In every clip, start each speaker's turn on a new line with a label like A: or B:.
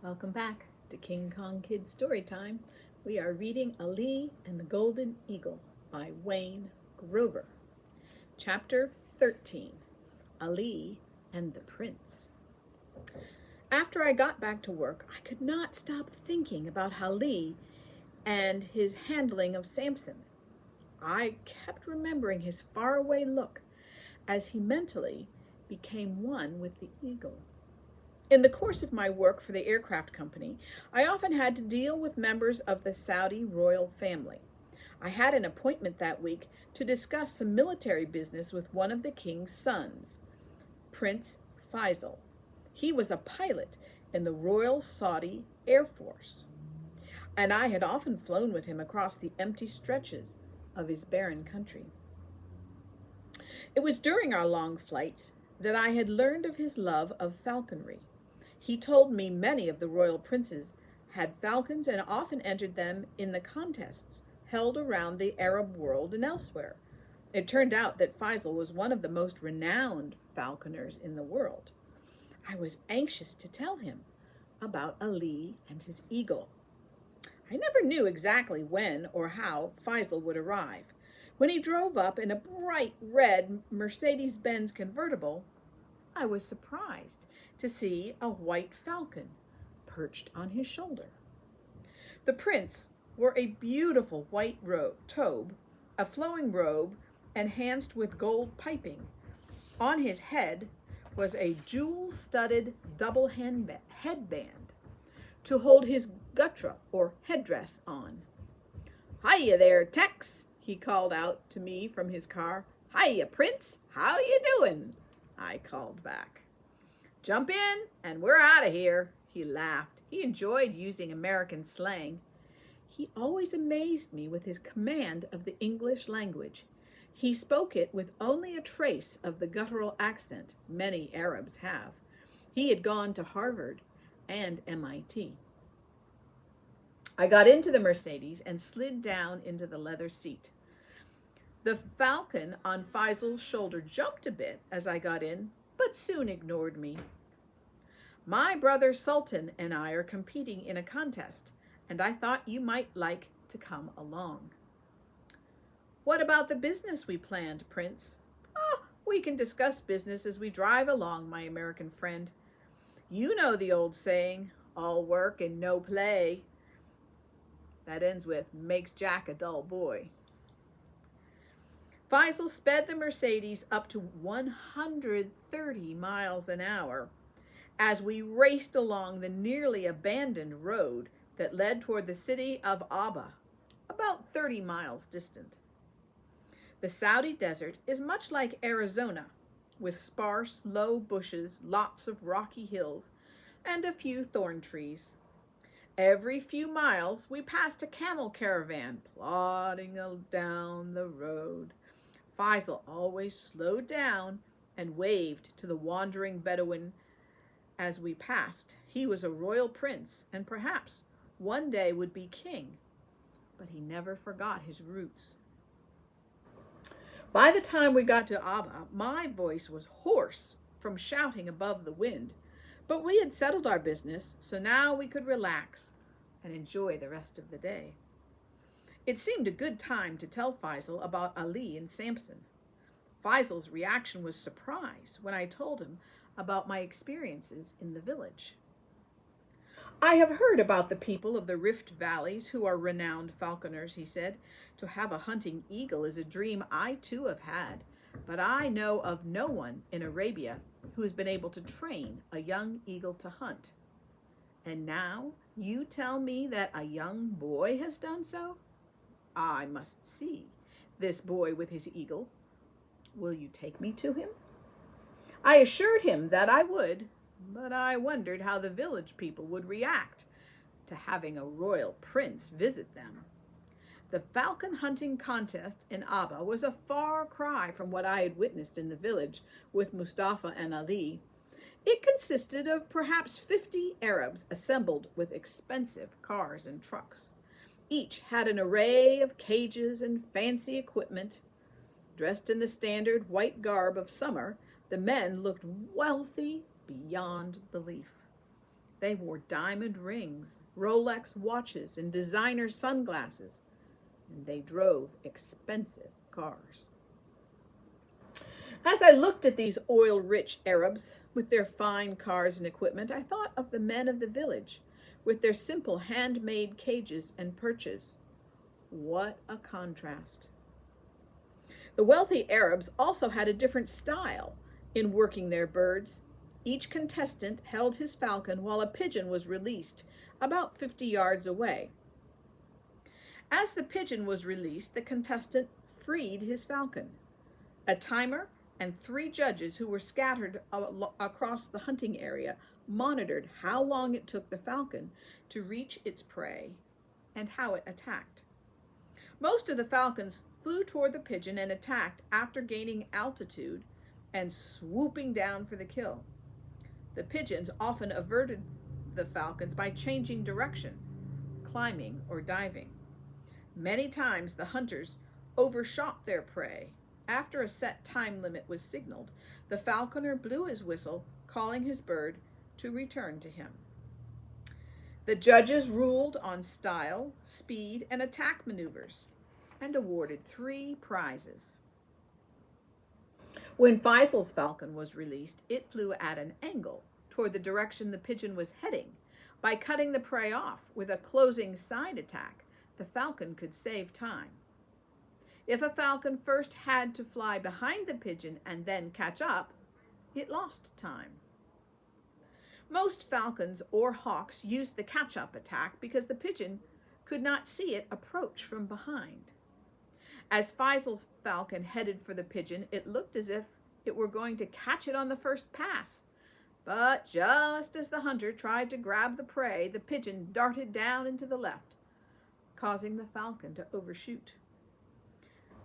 A: Welcome back to King Kong Kids Storytime. We are reading Ali and the Golden Eagle by Wayne Grover. Chapter 13, Ali and the Prince. After I got back to work, I could not stop thinking about Ali and his handling of Samson. I kept remembering his faraway look as he mentally became one with the eagle. In the course of my work for the aircraft company, I often had to deal with members of the Saudi royal family. I had an appointment that week to discuss some military business with one of the king's sons, Prince Faisal. He was a pilot in the Royal Saudi Air Force, and I had often flown with him across the empty stretches of his barren country. It was during our long flights that I had learned of his love of falconry. He told me many of the royal princes had falcons and often entered them in the contests held around the Arab world and elsewhere. It turned out that Faisal was one of the most renowned falconers in the world. I was anxious to tell him about Ali and his eagle. I never knew exactly when or how Faisal would arrive. When he drove up in a bright red Mercedes-Benz convertible, I was surprised to see a white falcon perched on his shoulder. The prince wore a beautiful white tobe, a flowing robe enhanced with gold piping. On his head was a jewel-studded double headband to hold his gutra or headdress on. "Hiya there, Tex," he called out to me from his car. "Hiya, Prince, how you doing?" I called back. "Jump in and we're out of here," he laughed. He enjoyed using American slang. He always amazed me with his command of the English language. He spoke it with only a trace of the guttural accent many Arabs have. He had gone to Harvard and MIT. I got into the Mercedes and slid down into the leather seat. The falcon on Faisal's shoulder jumped a bit as I got in, but soon ignored me. "My brother Sultan and I are competing in a contest, and I thought you might like to come along." "What about the business we planned, Prince?" "Oh, we can discuss business as we drive along, my American friend. You know the old saying, all work and no play. That ends with, makes Jack a dull boy." Faisal sped the Mercedes up to 130 miles an hour as we raced along the nearly abandoned road that led toward the city of Aba, about 30 miles distant. The Saudi desert is much like Arizona, with sparse, low bushes, lots of rocky hills, and a few thorn trees. Every few miles, we passed a camel caravan plodding down the road. Faisal always slowed down and waved to the wandering Bedouin as we passed. He was a royal prince and perhaps one day would be king, but he never forgot his roots. By the time we got to Aba, my voice was hoarse from shouting above the wind, but we had settled our business, so now we could relax and enjoy the rest of the day. It seemed a good time to tell Faisal about Ali and Samson. Faisal's reaction was surprise when I told him about my experiences in the village. "I have heard about the people of the Rift Valleys who are renowned falconers," he said. "To have a hunting eagle is a dream I too have had, but I know of no one in Arabia who has been able to train a young eagle to hunt. And now you tell me that a young boy has done so? I must see this boy with his eagle. Will you take me to him?" I assured him that I would, but I wondered how the village people would react to having a royal prince visit them. The falcon hunting contest in Aba was a far cry from what I had witnessed in the village with Mustafa and Ali. It consisted of perhaps 50 Arabs assembled with expensive cars and trucks. Each had an array of cages and fancy equipment. Dressed in the standard white garb of summer, the men looked wealthy beyond belief. They wore diamond rings, Rolex watches, and designer sunglasses, and they drove expensive cars. As I looked at these oil-rich Arabs with their fine cars and equipment, I thought of the men of the village with their simple handmade cages and perches. What a contrast. The wealthy Arabs also had a different style in working their birds. Each contestant held his falcon while a pigeon was released about 50 yards away. As the pigeon was released, the contestant freed his falcon. A timer and 3 judges who were scattered across the hunting area monitored how long it took the falcon to reach its prey and how it attacked. Most of the falcons flew toward the pigeon and attacked after gaining altitude and swooping down for the kill. The pigeons often averted the falcons by changing direction, climbing or diving. Many times the hunters overshot their prey. After a set time limit was signaled, the falconer blew his whistle, calling his bird to return to him. The judges ruled on style, speed, and attack maneuvers and awarded 3 prizes. When Faisal's falcon was released, it flew at an angle toward the direction the pigeon was heading. By cutting the prey off with a closing side attack, the falcon could save time. If a falcon first had to fly behind the pigeon and then catch up, it lost time. Most falcons or hawks used the catch-up attack because the pigeon could not see it approach from behind. As Faisal's falcon headed for the pigeon, it looked as if it were going to catch it on the first pass. But just as the hunter tried to grab the prey, the pigeon darted down into the left, causing the falcon to overshoot.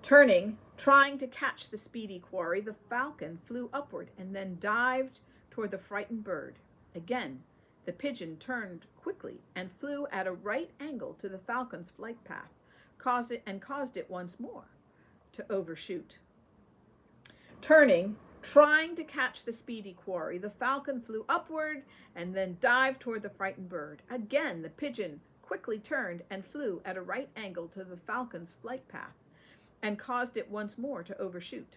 A: Turning, trying to catch the speedy quarry, the falcon flew upward and then dived toward the frightened bird. Again, the pigeon turned quickly and flew at a right angle to the falcon's flight path, caused it once more to overshoot. Turning, trying to catch the speedy quarry, the falcon flew upward and then dived toward the frightened bird. Again, the pigeon quickly turned and flew at a right angle to the falcon's flight path and caused it once more to overshoot.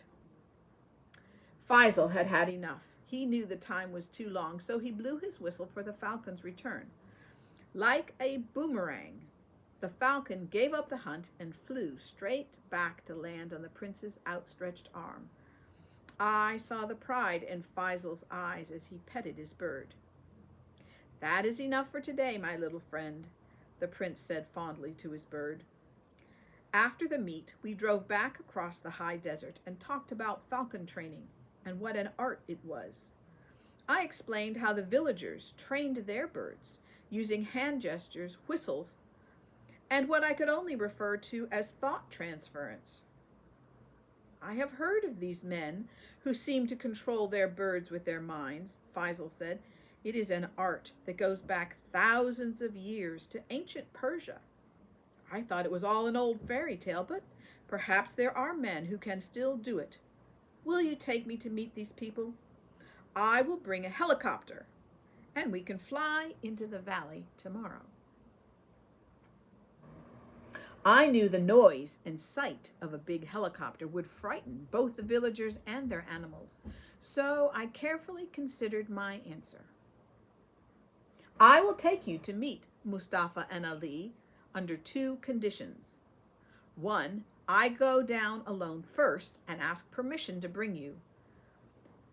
A: Faisal had had enough. He knew the time was too long, so he blew his whistle for the falcon's return. Like a boomerang, the falcon gave up the hunt and flew straight back to land on the prince's outstretched arm. I saw the pride in Faisal's eyes as he petted his bird. "That is enough for today, my little friend," the prince said fondly to his bird. After the meet, we drove back across the high desert and talked about falcon training and what an art it was. I explained how the villagers trained their birds using hand gestures, whistles, and what I could only refer to as thought transference. "I have heard of these men who seem to control their birds with their minds," Faisal said. "It is an art that goes back thousands of years to ancient Persia. I thought it was all an old fairy tale, but perhaps there are men who can still do it. Will you take me to meet these people? I will bring a helicopter, and we can fly into the valley tomorrow." I knew the noise and sight of a big helicopter would frighten both the villagers and their animals, so I carefully considered my answer. "I will take you to meet Mustafa and Ali under 2 conditions. 1, I go down alone first and ask permission to bring you.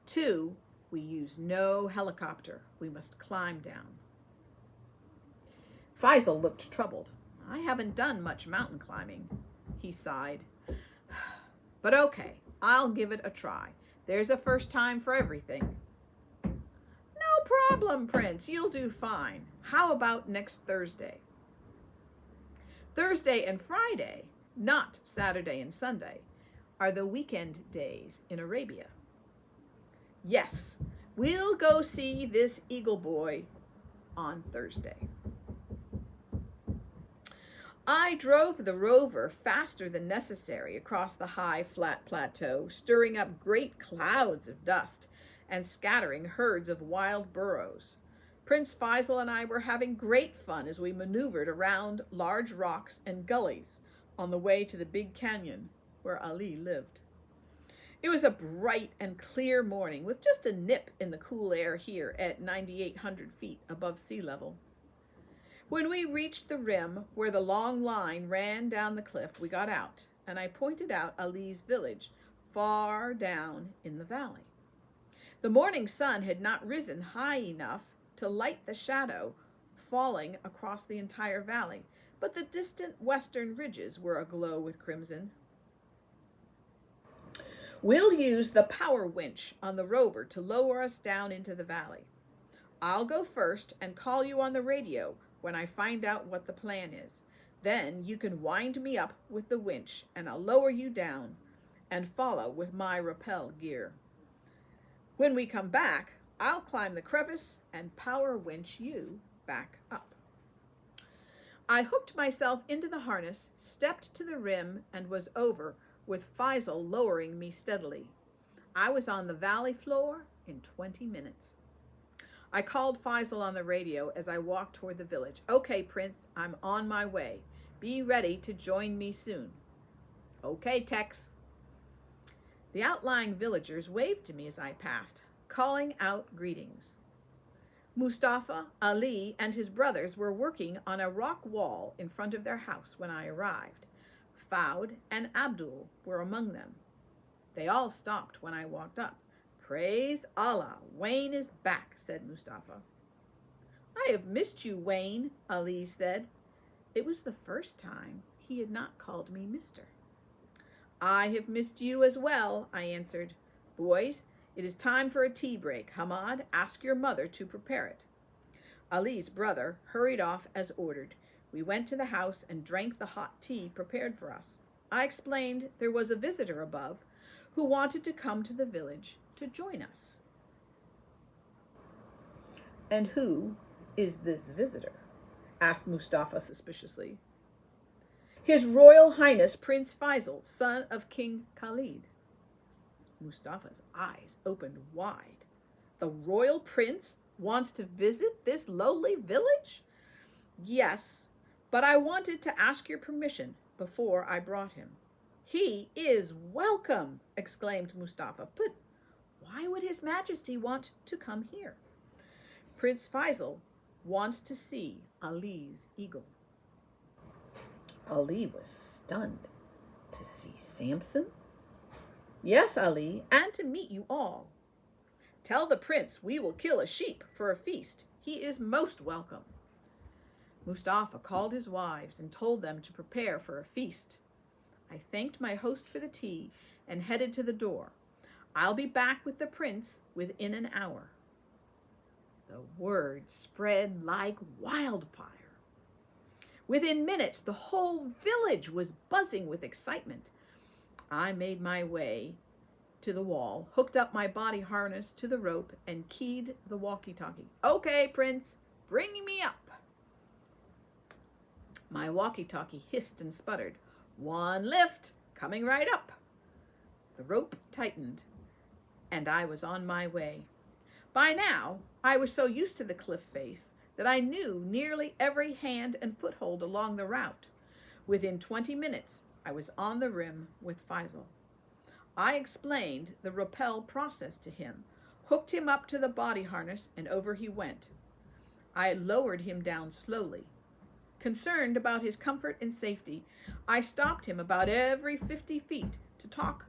A: 2, we use no helicopter. We must climb down." Faisal looked troubled. "I haven't done much mountain climbing," he sighed. "But okay, I'll give it a try. There's a first time for everything." "No problem, Prince. You'll do fine. How about next Thursday?" Thursday and Friday, not Saturday and Sunday, are the weekend days in Arabia. "Yes, we'll go see this eagle boy on Thursday." I drove the rover faster than necessary across the high, flat plateau, stirring up great clouds of dust and scattering herds of wild burros. Prince Faisal and I were having great fun as we maneuvered around large rocks and gullies on the way to the big canyon where Ali lived. It was a bright and clear morning with just a nip in the cool air here at 9,800 feet above sea level. When we reached the rim where the long line ran down the cliff, we got out, and I pointed out Ali's village far down in the valley. The morning sun had not risen high enough to light the shadow falling across the entire valley, but the distant western ridges were aglow with crimson. We'll use the power winch on the rover to lower us down into the valley. I'll go first and call you on the radio when I find out what the plan is. Then you can wind me up with the winch and I'll lower you down and follow with my rappel gear. When we come back, I'll climb the crevice and power winch you back up. I hooked myself into the harness, stepped to the rim, and was over, with Faisal lowering me steadily. I was on the valley floor in 20 minutes. I called Faisal on the radio as I walked toward the village. Okay, Prince, I'm on my way. Be ready to join me soon. Okay, Tex. The outlying villagers waved to me as I passed, calling out greetings. Mustafa, Ali, and his brothers were working on a rock wall in front of their house when I arrived. Fouad and Abdul were among them. They all stopped when I walked up. Praise Allah, Wayne is back, said Mustafa. I have missed you, Wayne, Ali said. It was the first time he had not called me mister. I have missed you as well, I answered. Boys, it is time for a tea break. Hamad, ask your mother to prepare it. Ali's brother hurried off as ordered. We went to the house and drank the hot tea prepared for us. I explained there was a visitor above who wanted to come to the village to join us. And who is this visitor? Asked Mustafa suspiciously. His Royal Highness Prince Faisal, son of King Khalid. Mustafa's eyes opened wide. The royal prince wants to visit this lowly village? Yes, but I wanted to ask your permission before I brought him. He is welcome, exclaimed Mustafa. But why would His Majesty want to come here? Prince Faisal wants to see Ali's eagle. Ali was stunned. To see Samson? Yes, Ali, and to meet you all. Tell the prince we will kill a sheep for a feast. He is most welcome. Mustafa called his wives and told them to prepare for a feast. I thanked my host for the tea and headed to the door. I'll be back with the prince within an hour. The word spread like wildfire. Within minutes, the whole village was buzzing with excitement. I made my way to the wall, hooked up my body harness to the rope, and keyed the walkie-talkie. Okay, Prince, bring me up. My walkie-talkie hissed and sputtered. One lift, coming right up. The rope tightened, and I was on my way. By now, I was so used to the cliff face that I knew nearly every hand and foothold along the route. Within 20 minutes, I was on the rim with Faisal. I explained the rappel process to him, hooked him up to the body harness, and over he went. I lowered him down slowly. Concerned about his comfort and safety, I stopped him about every 50 feet to talk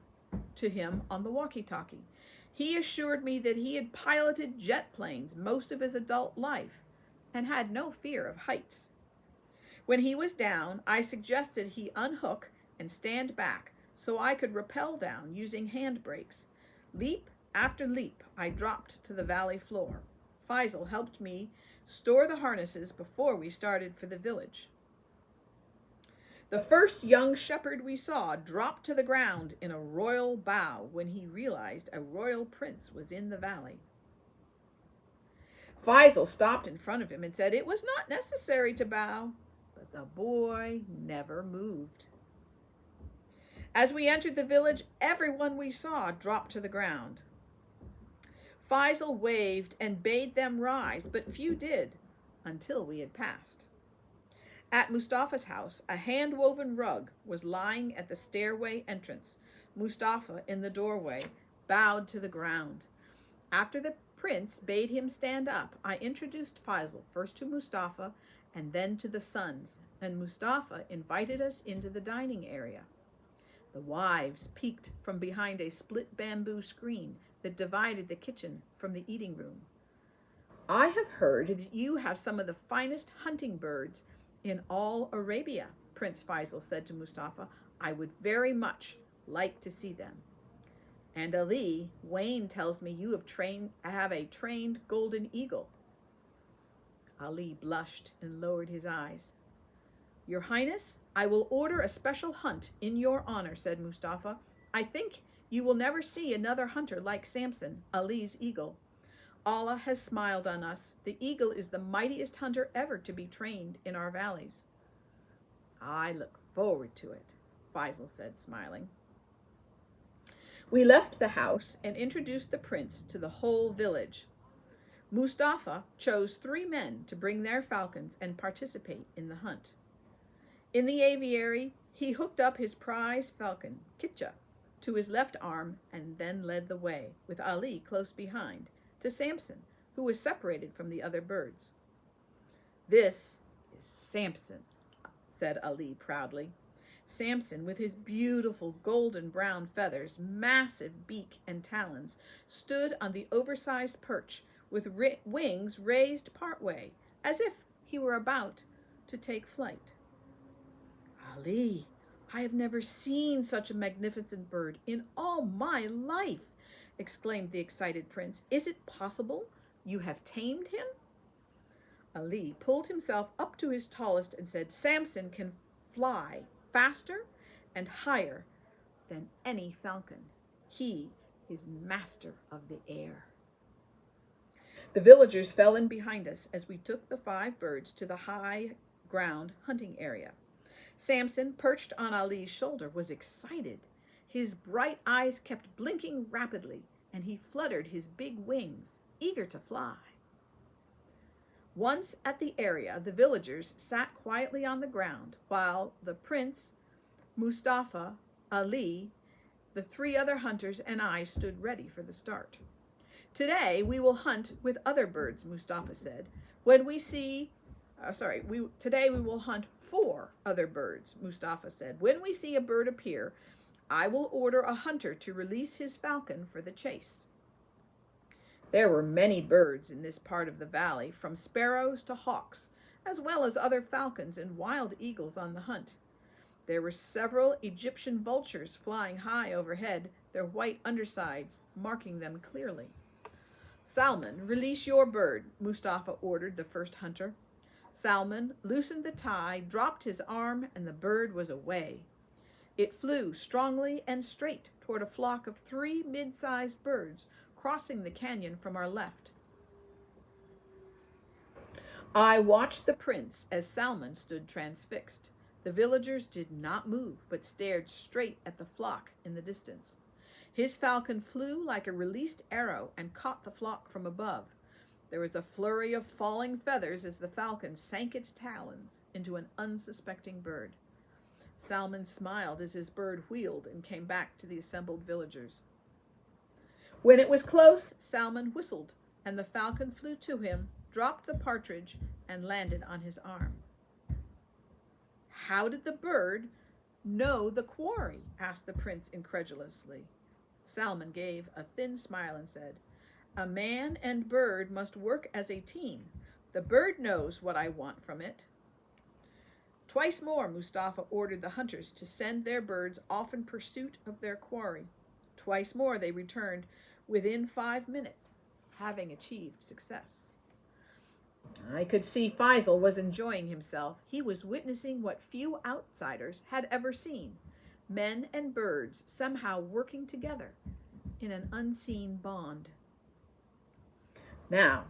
A: to him on the walkie-talkie. He assured me that he had piloted jet planes most of his adult life and had no fear of heights. When he was down, I suggested he unhook and stand back so I could rappel down using hand brakes. Leap after leap, I dropped to the valley floor. Faisal helped me store the harnesses before we started for the village. The first young shepherd we saw dropped to the ground in a royal bow when he realized a royal prince was in the valley. Faisal stopped in front of him and said it was not necessary to bow, but the boy never moved. As we entered the village, everyone we saw dropped to the ground. Faisal waved and bade them rise, but few did, until we had passed. At Mustafa's house, a hand-woven rug was lying at the stairway entrance. Mustafa, in the doorway, bowed to the ground. After the prince bade him stand up, I introduced Faisal first to Mustafa and then to the sons, and Mustafa invited us into the dining area. The wives peeked from behind a split bamboo screen that divided the kitchen from the eating room. I have heard that you have some of the finest hunting birds in all Arabia, Prince Faisal said to Mustafa. I would very much like to see them. And Ali, Wayne tells me you have a trained golden eagle. Ali blushed and lowered his eyes. Your Highness, I will order a special hunt in your honor, said Mustafa. I think you will never see another hunter like Samson, Ali's eagle. Allah has smiled on us. The eagle is the mightiest hunter ever to be trained in our valleys. I look forward to it, Faisal said, smiling. We left the house and introduced the prince to the whole village. Mustafa chose 3 men to bring their falcons and participate in the hunt. In the aviary, he hooked up his prize falcon, Kitcha, to his left arm and then led the way, with Ali close behind, to Samson, who was separated from the other birds. This is Samson, said Ali proudly. Samson, with his beautiful golden brown feathers, massive beak and talons, stood on the oversized perch with wings raised partway, as if he were about to take flight. Ali, I have never seen such a magnificent bird in all my life, exclaimed the excited prince. Is it possible you have tamed him? Ali pulled himself up to his tallest and said, Samson can fly faster and higher than any falcon. He is master of the air. The villagers fell in behind us as we took the 5 birds to the high ground hunting area. Samson, perched on Ali's shoulder, was excited. His bright eyes kept blinking rapidly, and he fluttered his big wings, eager to fly. Once at the area, the villagers sat quietly on the ground, while the prince, Mustafa, Ali, the 3 other hunters, and I stood ready for the start. Today we will hunt with other birds, Mustafa said. Today we will hunt 4 other birds, Mustafa said. When we see a bird appear, I will order a hunter to release his falcon for the chase. There were many birds in this part of the valley, from sparrows to hawks, as well as other falcons and wild eagles on the hunt. There were several Egyptian vultures flying high overhead, their white undersides marking them clearly. Salman, release your bird, Mustafa ordered the first hunter. Salman loosened the tie, dropped his arm, and the bird was away. It flew strongly and straight toward a flock of 3 mid-sized birds crossing the canyon from our left. I watched the prince as Salman stood transfixed. The villagers did not move, but stared straight at the flock in the distance. His falcon flew like a released arrow and caught the flock from above. There was a flurry of falling feathers as the falcon sank its talons into an unsuspecting bird. Salman smiled as his bird wheeled and came back to the assembled villagers. When it was close, Salman whistled, and the falcon flew to him, dropped the partridge, and landed on his arm. How did the bird know the quarry? Asked the prince incredulously. Salman gave a thin smile and said, A man and bird must work as a team. The bird knows what I want from it. Twice more, Mustafa ordered the hunters to send their birds off in pursuit of their quarry. Twice more they returned within 5 minutes, having achieved success. I could see Faisal was enjoying himself. He was witnessing what few outsiders had ever seen: men and birds somehow working together in an unseen bond. Now,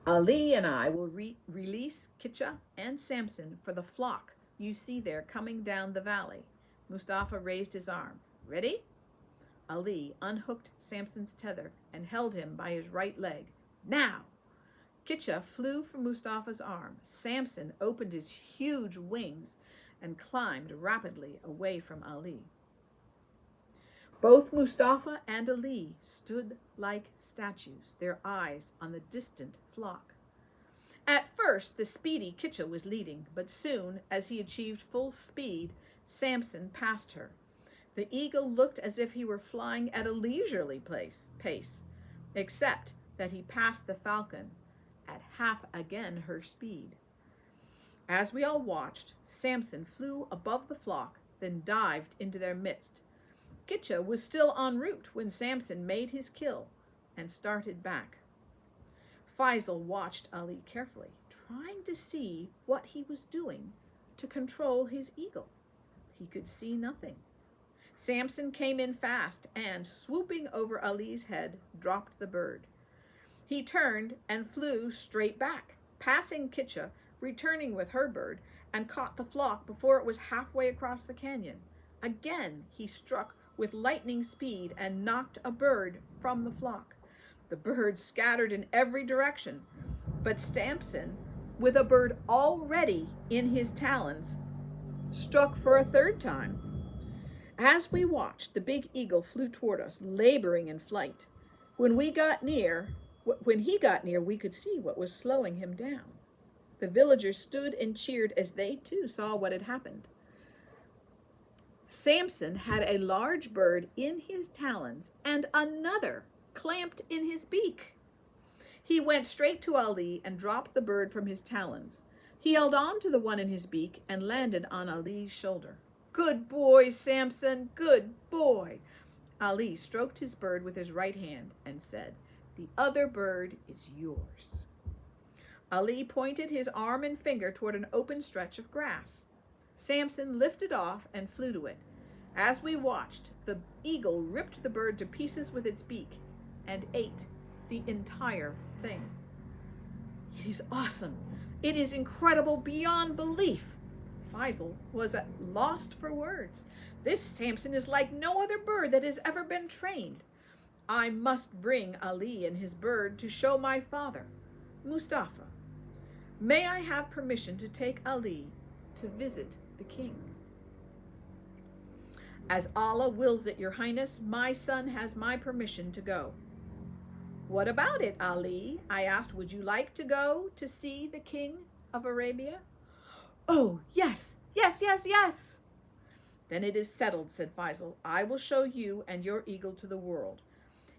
A: Ali and I will release Kitcha and Samson for the flock you see there coming down the valley. Mustafa raised his arm. Ready? Ali unhooked Samson's tether and held him by his right leg. Now! Kitcha flew from Mustafa's arm. Samson opened his huge wings and climbed rapidly away from Ali. Both Mustafa and Ali stood like statues, their eyes on the distant flock. At first, the speedy Kitcha was leading, but soon, as he achieved full speed, Samson passed her. The eagle looked as if he were flying at a leisurely pace, except that he passed the falcon at half again her speed. As we all watched, Samson flew above the flock, then dived into their midst. Kitcha was still en route when Samson made his kill and started back. Faisal watched Ali carefully, trying to see what he was doing to control his eagle. He could see nothing. Samson came in fast and, swooping over Ali's head, dropped the bird. He turned and flew straight back, passing Kitcha, returning with her bird, and caught the flock before it was halfway across the canyon. Again, he struck with lightning speed and knocked a bird from the flock. The birds scattered in every direction, but Samson, with a bird already in his talons, struck for a third time. As we watched, the big eagle flew toward us, laboring in flight. When he got near, we could see what was slowing him down. The villagers stood and cheered as they too saw what had happened. Samson had a large bird in his talons and another clamped in his beak. He went straight to Ali and dropped the bird from his talons. He held on to the one in his beak and landed on Ali's shoulder. "Good boy, Samson, good boy." Ali stroked his bird with his right hand and said, "The other bird is yours." Ali pointed his arm and finger toward an open stretch of grass. Samson lifted off and flew to it. As we watched, the eagle ripped the bird to pieces with its beak and ate the entire thing. "It is awesome. It is incredible beyond belief." Faisal was at loss for words. "This Samson is like no other bird that has ever been trained. I must bring Ali and his bird to show my father. Mustafa, may I have permission to take Ali to visit the king?" "As Allah wills it, Your Highness, my son has my permission to go." "What about it, Ali?" I asked. "Would you like to go to see the king of Arabia?" "Oh, yes, yes, yes, yes." "Then it is settled," said Faisal. "I will show you and your eagle to the world.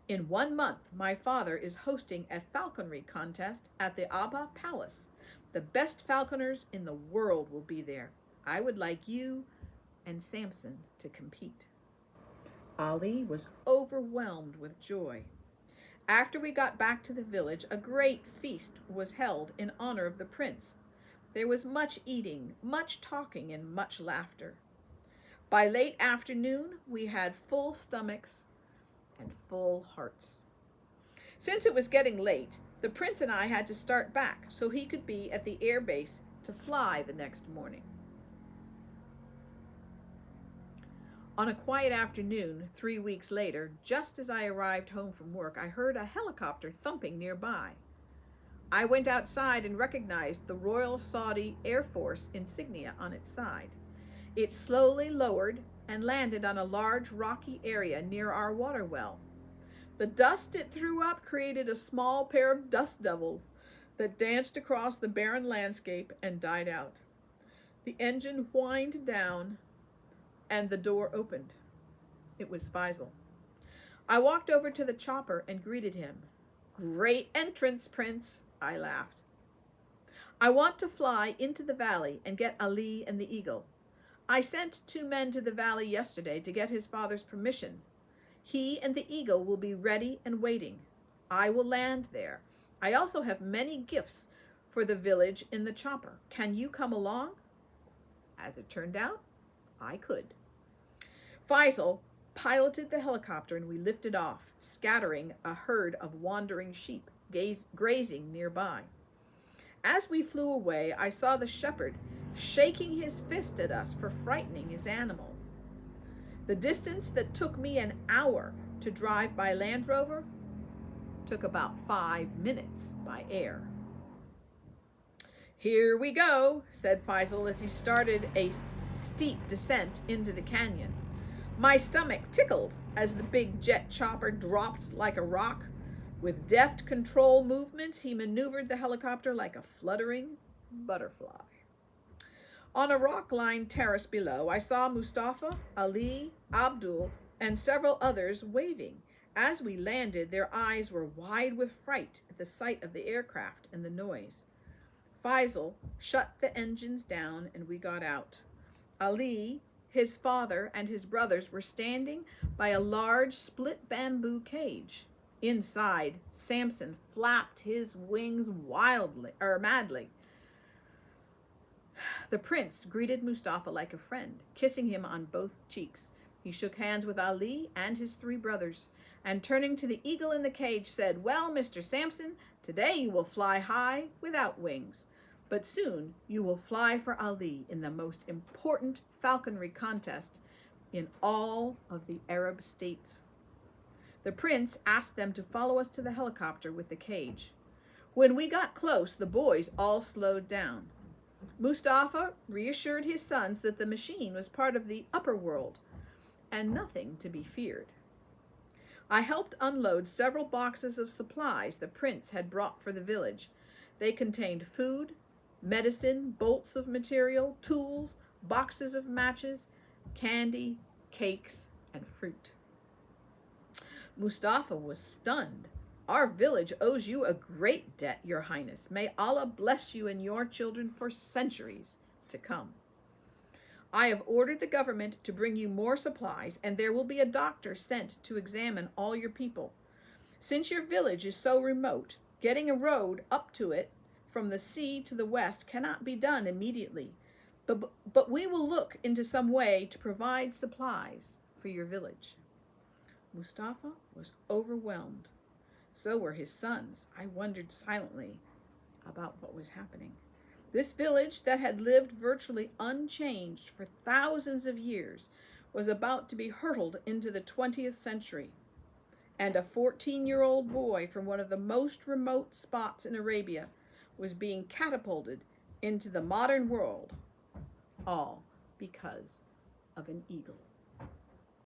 A: In 1 month, my father is hosting a falconry contest at the Abha Palace. The best falconers in the world will be there. I would like you and Samson to compete." Ali was overwhelmed with joy. After we got back to the village, a great feast was held in honor of the prince. There was much eating, much talking, and much laughter. By late afternoon, we had full stomachs and full hearts. Since it was getting late, the prince and I had to start back so he could be at the air base to fly the next morning. On a quiet afternoon, 3 weeks later, just as I arrived home from work, I heard a helicopter thumping nearby. I went outside and recognized the Royal Saudi Air Force insignia on its side. It slowly lowered and landed on a large rocky area near our water well. The dust it threw up created a small pair of dust devils that danced across the barren landscape and died out. The engine whined down and the door opened. It was Faisal. I walked over to the chopper and greeted him. "Great entrance, Prince," I laughed. "I want to fly into the valley and get Ali and the eagle. I sent 2 men to the valley yesterday to get his father's permission. He and the eagle will be ready and waiting. I will land there. I also have many gifts for the village in the chopper. Can you come along?" As it turned out, I could. Faisal piloted the helicopter and we lifted off, scattering a herd of wandering sheep grazing nearby. As we flew away, I saw the shepherd shaking his fist at us for frightening his animals. The distance that took me an hour to drive by Land Rover took about 5 minutes by air. "Here we go," said Faisal as he started a steep descent into the canyon. My stomach tickled as the big jet chopper dropped like a rock. With deft control movements, he maneuvered the helicopter like a fluttering butterfly. On a rock-lined terrace below, I saw Mustafa, Ali, Abdul, and several others waving. As we landed, their eyes were wide with fright at the sight of the aircraft and the noise. Faisal shut the engines down and we got out. Ali, his father, and his brothers were standing by a large split bamboo cage. Inside, Samson flapped his wings madly. The prince greeted Mustafa like a friend, kissing him on both cheeks. He shook hands with Ali and his 3 brothers, and turning to the eagle in the cage said, "Well, Mr. Samson, today you will fly high without wings, but soon you will fly for Ali in the most important falconry contest in all of the Arab states." The prince asked them to follow us to the helicopter with the cage. When we got close, the boys all slowed down. Mustafa reassured his sons that the machine was part of the upper world and nothing to be feared. I helped unload several boxes of supplies the prince had brought for the village. They contained food, medicine, bolts of material, tools, boxes of matches, candy, cakes, and fruit. Mustafa was stunned. "Our village owes you a great debt, Your Highness. May Allah bless you and your children for centuries to come. I have ordered the government to bring you more supplies, and there will be a doctor sent to examine all your people. Since your village is so remote, getting a road up to it from the sea to the west cannot be done immediately, but we will look into some way to provide supplies for your village." Mustafa was overwhelmed. So were his sons. I wondered silently about what was happening. This village that had lived virtually unchanged for thousands of years was about to be hurtled into the 20th century, and a 14-year-old boy from one of the most remote spots in Arabia was being catapulted into the modern world, all because of an eagle.